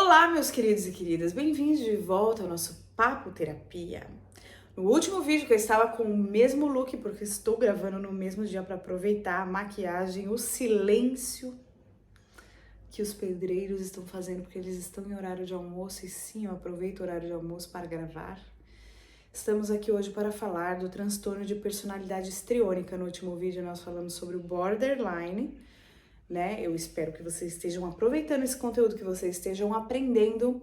Olá, meus queridos e queridas, bem-vindos de volta ao nosso Papo Terapia. No último vídeo que eu estava com o mesmo look, porque estou gravando no mesmo dia para aproveitar a maquiagem, o silêncio que os pedreiros estão fazendo, porque eles estão em horário de almoço, e sim, eu aproveito o horário de almoço para gravar. Estamos aqui hoje para falar do transtorno de personalidade histriônica. No último vídeo nós falamos sobre o borderline, né? Eu espero que vocês estejam aproveitando esse conteúdo, que vocês estejam aprendendo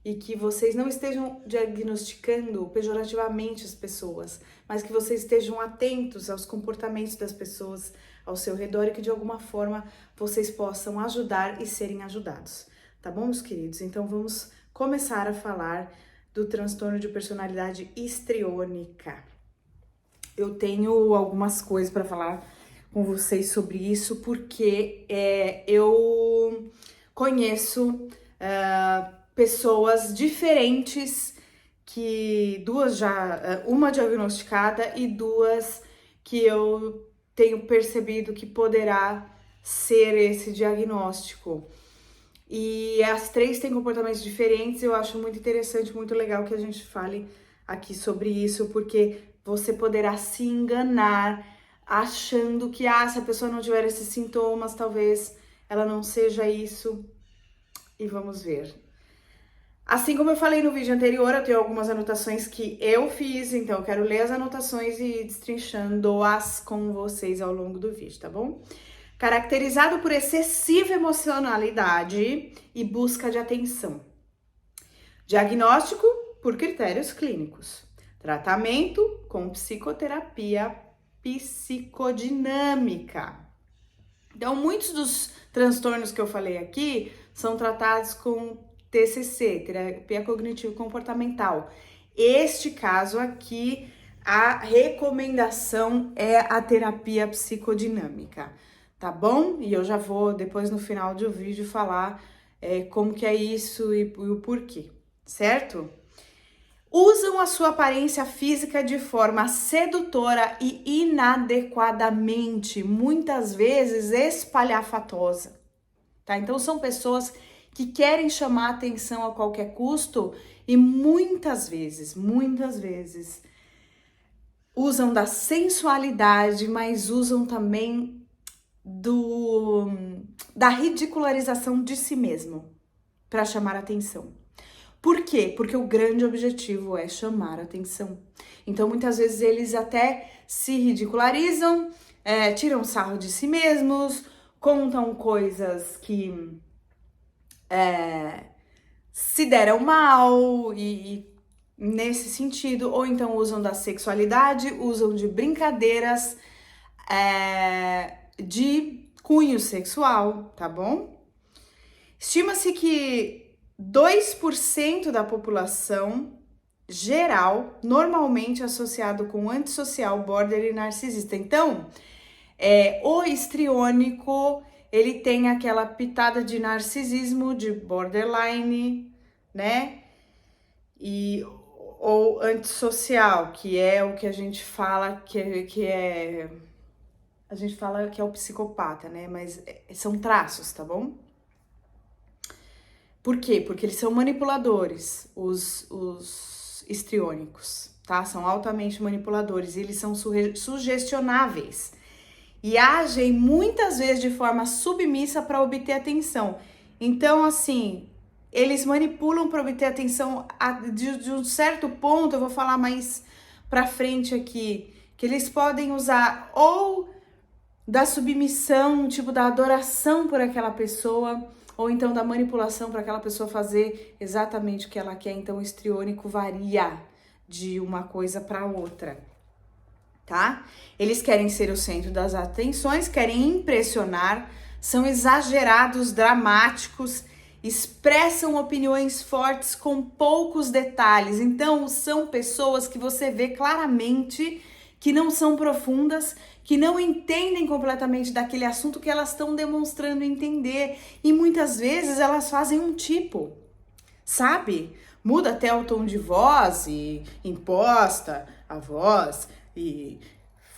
e que vocês não estejam diagnosticando pejorativamente as pessoas, mas que vocês estejam atentos aos comportamentos das pessoas ao seu redor e que de alguma forma vocês possam ajudar e serem ajudados, tá bom, meus queridos? Então vamos começar a falar do transtorno de personalidade histriônica. Eu tenho algumas coisas para falar com vocês sobre isso, porque eu conheço pessoas diferentes, que uma diagnosticada e duas que eu tenho percebido que poderá ser esse diagnóstico. E as três têm comportamentos diferentes. Eu acho muito interessante, muito legal que a gente fale aqui sobre isso, porque você poderá se enganar achando que, se a pessoa não tiver esses sintomas, talvez ela não seja isso. E vamos ver. Assim como eu falei no vídeo anterior, eu tenho algumas anotações que eu fiz, então eu quero ler as anotações e ir destrinchando-as com vocês ao longo do vídeo, tá bom? Caracterizado por excessiva emocionalidade e busca de atenção. Diagnóstico por critérios clínicos. Tratamento com psicoterapia psicodinâmica. Então, muitos dos transtornos que eu falei aqui são tratados com TCC, terapia cognitivo-comportamental. Este caso aqui, a recomendação é a terapia psicodinâmica, tá bom? E eu já vou, depois no final do vídeo, falar como que é isso e o porquê, certo? Usam a sua aparência física de forma sedutora e inadequadamente, muitas vezes espalhafatosa, tá? Então são pessoas que querem chamar atenção a qualquer custo e muitas vezes usam da sensualidade, mas usam também da ridicularização de si mesmo para chamar atenção. Por quê? Porque o grande objetivo é chamar atenção. Então, muitas vezes eles até se ridicularizam, tiram sarro de si mesmos, contam coisas que se deram mal e nesse sentido, ou então usam da sexualidade, usam de brincadeiras de cunho sexual, tá bom? Estima-se que 2% da população geral, normalmente associado com antissocial, border e narcisista. Então, o histriônico, ele tem aquela pitada de narcisismo, de borderline, né? Ou antissocial, que é o que a gente fala a gente fala que é o psicopata, né? Mas são traços, tá bom? Por quê? Porque eles são manipuladores, os histriônicos, tá? São altamente manipuladores e eles são sugestionáveis e agem muitas vezes de forma submissa para obter atenção. Então, assim, eles manipulam para obter atenção de um certo ponto. Eu vou falar mais pra frente aqui, que eles podem usar ou da submissão, tipo da adoração por aquela pessoa, ou então da manipulação para aquela pessoa fazer exatamente o que ela quer. Então o histriônico varia de uma coisa para outra, tá? Eles querem ser o centro das atenções, querem impressionar, são exagerados, dramáticos, expressam opiniões fortes com poucos detalhes. Então são pessoas que você vê claramente que não são profundas, que não entendem completamente daquele assunto que elas estão demonstrando entender. E muitas vezes elas fazem um tipo, sabe? Muda até o tom de voz e imposta a voz e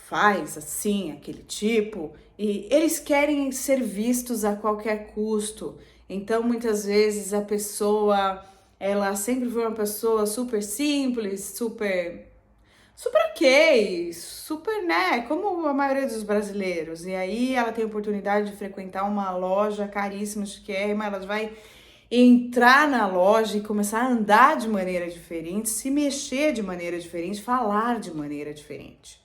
faz assim, aquele tipo. E eles querem ser vistos a qualquer custo. Então, muitas vezes a pessoa, ela sempre foi uma pessoa super simples, super ok, super, né, como a maioria dos brasileiros. E aí ela tem a oportunidade de frequentar uma loja caríssima, chiquérrima, ela vai entrar na loja e começar a andar de maneira diferente, se mexer de maneira diferente, falar de maneira diferente,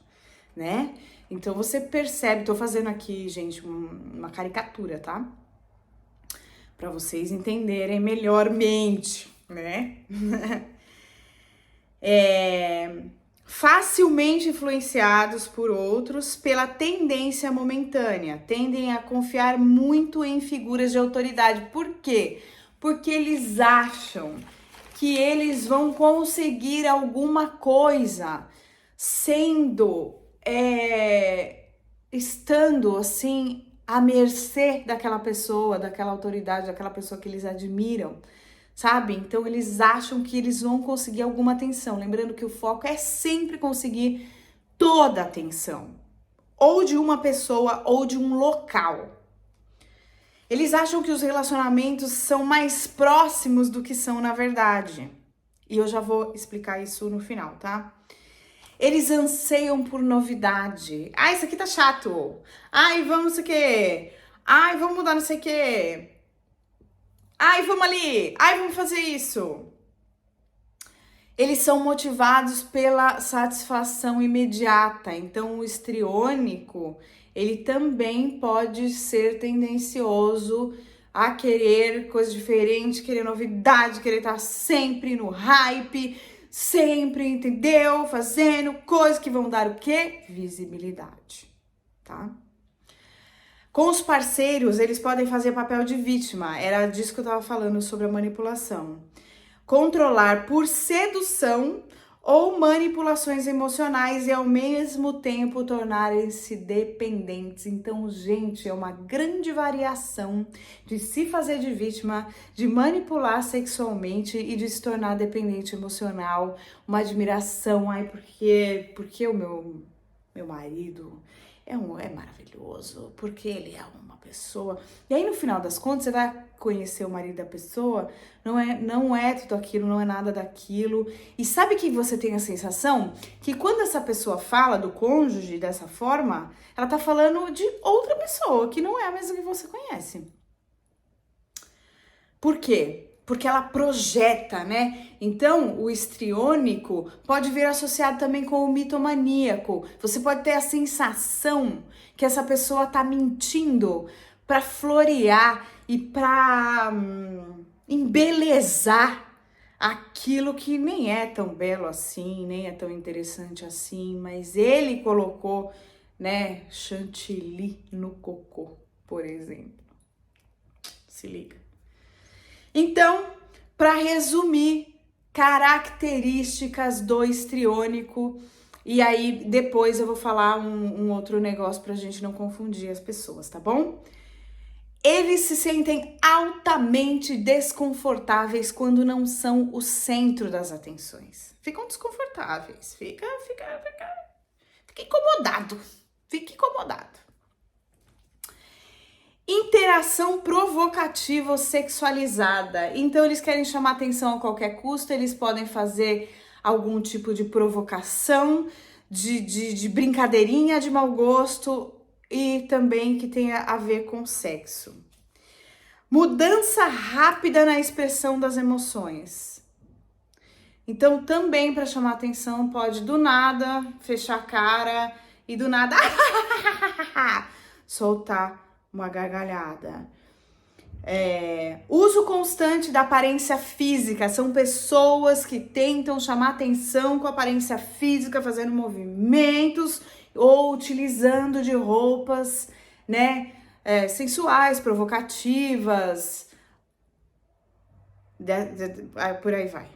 né? Então você percebe, tô fazendo aqui, gente, uma caricatura, tá? Para vocês entenderem melhormente, né? Facilmente influenciados por outros pela tendência momentânea, tendem a confiar muito em figuras de autoridade. Por quê? Porque eles acham que eles vão conseguir alguma coisa estando assim à mercê daquela pessoa, daquela autoridade, daquela pessoa que eles admiram, sabe? Então eles acham que eles vão conseguir alguma atenção. Lembrando que o foco é sempre conseguir toda a atenção, ou de uma pessoa ou de um local. Eles acham que os relacionamentos são mais próximos do que são na verdade. E eu já vou explicar isso no final, tá? Eles anseiam por novidade. Ah, isso aqui tá chato. Ai, vamos não sei o quê. Ai, vamos mudar não sei o quê. Ai, vamos ali. Ai, vamos fazer isso. Eles são motivados pela satisfação imediata. Então, o histriônico, ele também pode ser tendencioso a querer coisa diferente, querer novidade, querer estar sempre no hype, sempre, entendeu? Fazendo coisas que vão dar o quê? Visibilidade, tá? Com os parceiros, eles podem fazer papel de vítima. Era disso que eu tava falando sobre a manipulação. Controlar por sedução ou manipulações emocionais e ao mesmo tempo tornarem-se dependentes. Então, gente, é uma grande variação de se fazer de vítima, de manipular sexualmente e de se tornar dependente emocional, uma admiração, ai, porque o meu marido é maravilhoso, porque ele é uma pessoa. E aí, no final das contas, você vai conhecer o marido da pessoa, não é tudo aquilo, não é nada daquilo. E sabe que você tem a sensação que quando essa pessoa fala do cônjuge dessa forma, ela tá falando de outra pessoa, que não é a mesma que você conhece. Por quê? Porque ela projeta, né? Então, o histriônico pode vir associado também com o mitomaníaco. Você pode ter a sensação que essa pessoa tá mentindo para florear e para embelezar aquilo que nem é tão belo assim, nem é tão interessante assim, mas ele colocou, né, chantilly no cocô, por exemplo. Se liga. Então, para resumir, características do histriônico, e aí depois eu vou falar um outro negócio pra gente não confundir as pessoas, tá bom? Eles se sentem altamente desconfortáveis quando não são o centro das atenções. Ficam desconfortáveis, fica incomodado, fica incomodado. Interação provocativa ou sexualizada. Então, eles querem chamar atenção a qualquer custo, eles podem fazer algum tipo de provocação, de brincadeirinha de mau gosto e também que tenha a ver com sexo. Mudança rápida na expressão das emoções. Então, também para chamar atenção, pode do nada fechar a cara e do nada soltar uma gargalhada. Uso constante da aparência física. São pessoas que tentam chamar atenção com a aparência física, fazendo movimentos ou utilizando de roupas, né, sensuais, provocativas. Por aí vai.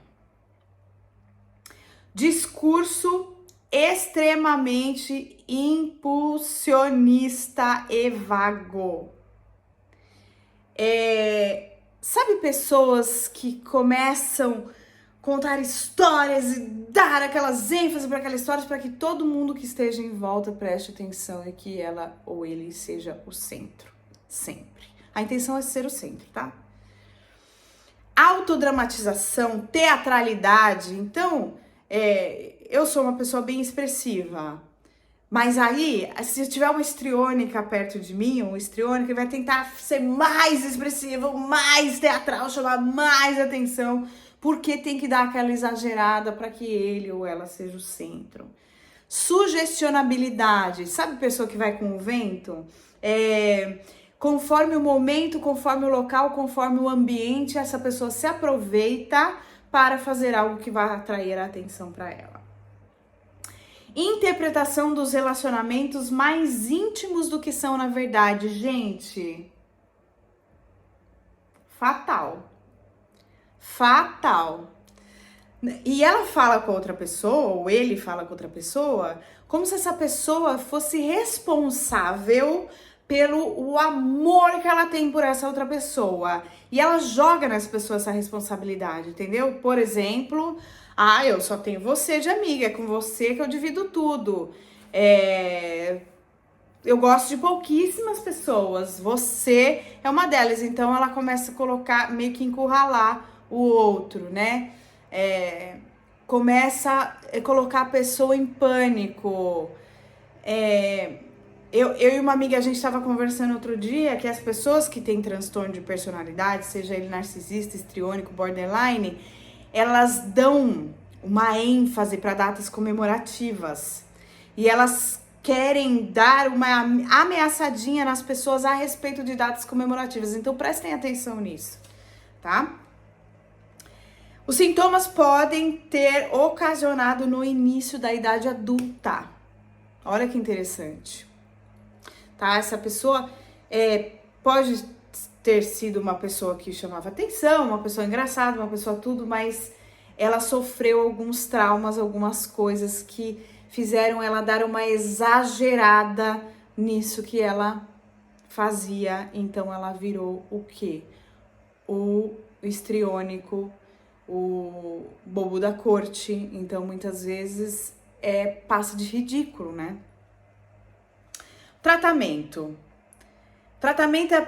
Discurso extremamente impulsionista e vago. Sabe pessoas que começam a contar histórias e dar aquelas ênfases para aquelas histórias para que todo mundo que esteja em volta preste atenção e que ela ou ele seja o centro, sempre. A intenção é ser o centro, tá? autodramatização, teatralidade. Então, eu sou uma pessoa bem expressiva. Mas aí, se tiver uma histriônica perto de mim, um histriônico, ele vai tentar ser mais expressivo, mais teatral, chamar mais atenção, porque tem que dar aquela exagerada para que ele ou ela seja o centro. Sugestionabilidade, sabe pessoa que vai com o vento? Conforme o momento, conforme o local, conforme o ambiente, essa pessoa se aproveita para fazer algo que vai atrair a atenção para ela. Interpretação dos relacionamentos mais íntimos do que são na verdade. Gente, fatal. Fatal. E ela fala com outra pessoa, ou ele fala com outra pessoa, como se essa pessoa fosse responsável pelo o amor que ela tem por essa outra pessoa. E ela joga nessa pessoa essa responsabilidade, entendeu? Por exemplo, eu só tenho você de amiga, é com você que eu divido tudo. Eu gosto de pouquíssimas pessoas, você é uma delas. Então ela começa a colocar, meio que encurralar o outro, né? Começa a colocar a pessoa em pânico. Eu e uma amiga, a gente estava conversando outro dia que as pessoas que têm transtorno de personalidade, seja ele narcisista, histriônico, borderline, elas dão uma ênfase para datas comemorativas. E elas querem dar uma ameaçadinha nas pessoas a respeito de datas comemorativas. Então prestem atenção nisso, tá? Os sintomas podem ter ocasionado no início da idade adulta. Olha que interessante. Tá? Essa pessoa pode ter sido uma pessoa que chamava atenção, uma pessoa engraçada, uma pessoa tudo, mas ela sofreu alguns traumas, algumas coisas que fizeram ela dar uma exagerada nisso que ela fazia. Então ela virou o quê? O histriônico, o bobo da corte. Então muitas vezes passa de ridículo, né? Tratamento. Tratamento é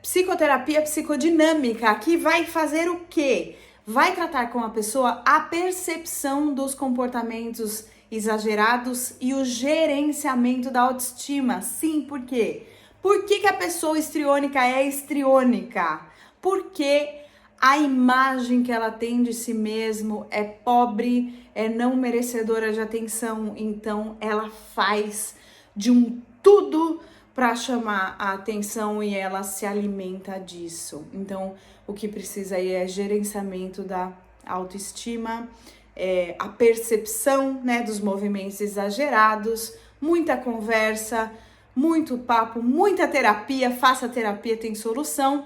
psicoterapia psicodinâmica, que vai fazer o quê? Vai tratar com a pessoa a percepção dos comportamentos exagerados e o gerenciamento da autoestima. Sim, por quê? Por que a pessoa histriônica é histriônica? Porque a imagem que ela tem de si mesmo é pobre, é não merecedora de atenção, então ela faz de um tudo para chamar a atenção e ela se alimenta disso. Então, o que precisa aí é gerenciamento da autoestima, a percepção, né, dos movimentos exagerados, muita conversa, muito papo, muita terapia. Faça terapia, tem solução.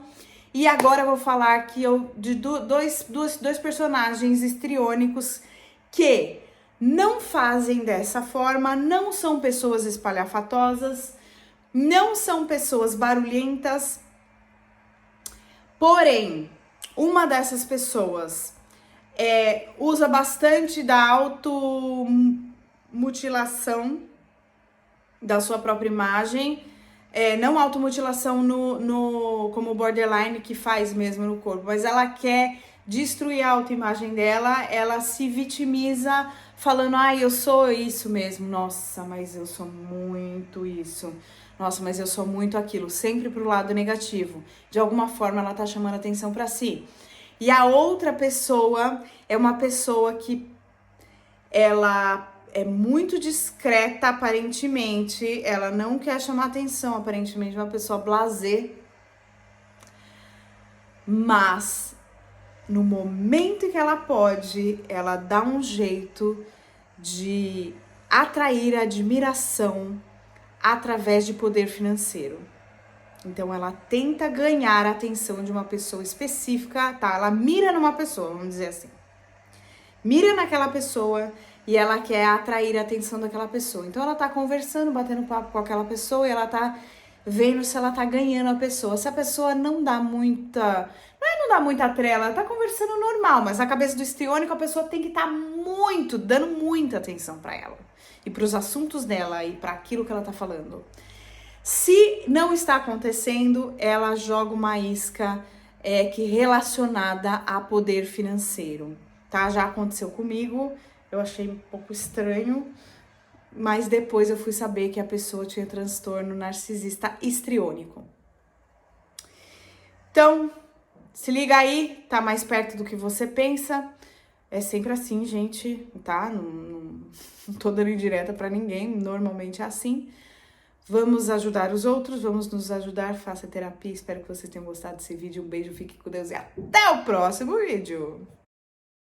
E agora eu vou falar aqui de dois personagens histriônicos que não fazem dessa forma, não são pessoas espalhafatosas, não são pessoas barulhentas, porém, uma dessas pessoas usa bastante da automutilação da sua própria imagem, não automutilação como borderline que faz mesmo no corpo, mas ela quer destruir a autoimagem dela, ela se vitimiza falando, eu sou isso mesmo, nossa, mas eu sou muito isso, nossa, mas eu sou muito aquilo, sempre pro lado negativo. De alguma forma ela tá chamando atenção pra si. E a outra pessoa é uma pessoa que ela é muito discreta, aparentemente, ela não quer chamar atenção, aparentemente, uma pessoa blasé, mas no momento que ela pode, ela dá um jeito de atrair admiração através de poder financeiro. Então ela tenta ganhar a atenção de uma pessoa específica, tá? Ela mira numa pessoa, vamos dizer assim. Mira naquela pessoa e ela quer atrair a atenção daquela pessoa. Então ela tá conversando, batendo papo com aquela pessoa e ela tá vendo se ela tá ganhando a pessoa. Se a pessoa não dá muita... Não dá muita trela, ela tá conversando normal, mas na cabeça do histriônico a pessoa tem que estar dando muita atenção pra ela. E pros assuntos dela e pra aquilo que ela tá falando. Se não está acontecendo, ela joga uma isca que relacionada a poder financeiro, tá? Já aconteceu comigo, eu achei um pouco estranho, mas depois eu fui saber que a pessoa tinha transtorno narcisista histriônico. Então, se liga aí, tá mais perto do que você pensa. É sempre assim, gente, tá? Não tô dando indireta pra ninguém, normalmente é assim. Vamos ajudar os outros, vamos nos ajudar, faça terapia. Espero que vocês tenham gostado desse vídeo. Um beijo, fique com Deus e até o próximo vídeo!